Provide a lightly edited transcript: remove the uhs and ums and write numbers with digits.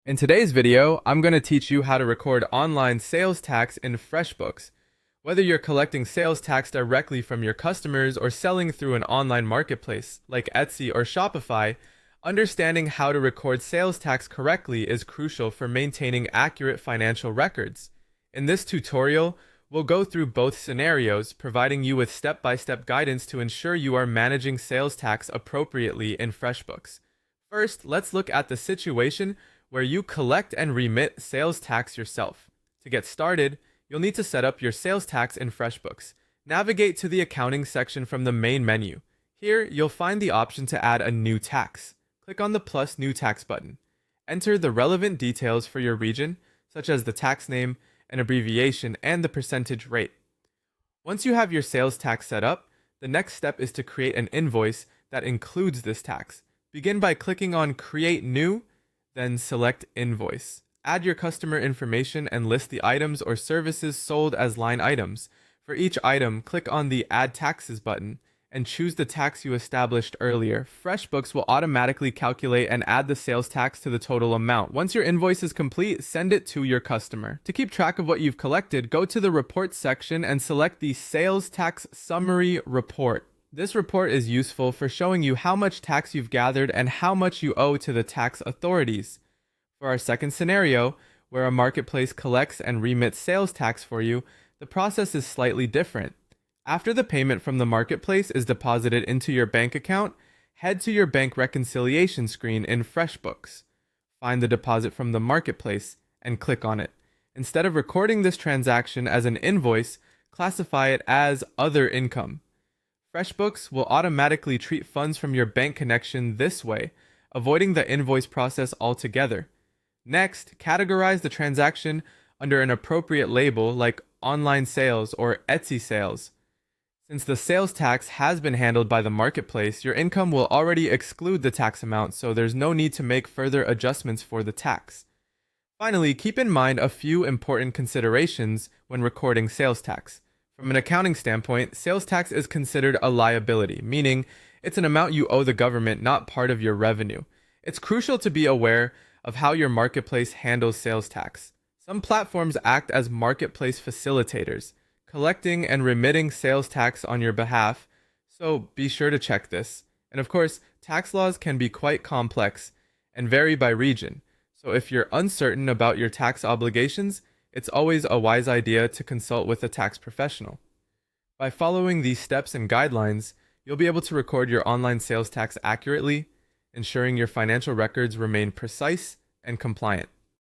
In today's video, I'm going to teach you how to record online sales tax in Freshbooks. Whether you're collecting sales tax directly from your customers or selling through an online marketplace like Etsy or Shopify, understanding how to record sales tax correctly is crucial for maintaining accurate financial records. In this tutorial, we'll go through both scenarios, providing you with step-by-step guidance to ensure you are managing sales tax appropriately in Freshbooks. First, let's look at the situation where you collect and remit sales tax yourself. To get started, you'll need to set up your sales tax in Freshbooks. Navigate to the accounting section from the main menu. Here, you'll find the option to add a new tax. Click on the plus new tax button. Enter the relevant details for your region, such as the tax name, an abbreviation, and the percentage rate. Once you have your sales tax set up, the next step is to create an invoice that includes this tax. Begin by clicking on Create New, then select Invoice. Add your customer information and list the items or services sold as line items. For each item, click on the Add Taxes button and choose the tax you established earlier. Freshbooks will automatically calculate and add the sales tax to the total amount. Once your invoice is complete, send it to your customer. To keep track of what you've collected, go to the Report section and select the Sales Tax Summary Report. This report is useful for showing you how much tax you've gathered and how much you owe to the tax authorities. For our second scenario, where a marketplace collects and remits sales tax for you, the process is slightly different. After the payment from the marketplace is deposited into your bank account, head to your bank reconciliation screen in Freshbooks. Find the deposit from the marketplace and click on it. Instead of recording this transaction as an invoice, classify it as other income. Freshbooks will automatically treat funds from your bank connection this way, avoiding the invoice process altogether. Next, categorize the transaction under an appropriate label like online sales or Etsy sales. Since the sales tax has been handled by the marketplace, your income will already exclude the tax amount, so there's no need to make further adjustments for the tax. Finally, keep in mind a few important considerations when recording sales tax. From an accounting standpoint, sales tax is considered a liability, meaning it's an amount you owe the government, not part of your revenue. It's crucial to be aware of how your marketplace handles sales tax. Some platforms act as marketplace facilitators, collecting and remitting sales tax on your behalf, so be sure to check this. And of course, tax laws can be quite complex and vary by region, so if you're uncertain about your tax obligations, it's always a wise idea to consult with a tax professional. By following these steps and guidelines, you'll be able to record your online sales tax accurately, ensuring your financial records remain precise and compliant.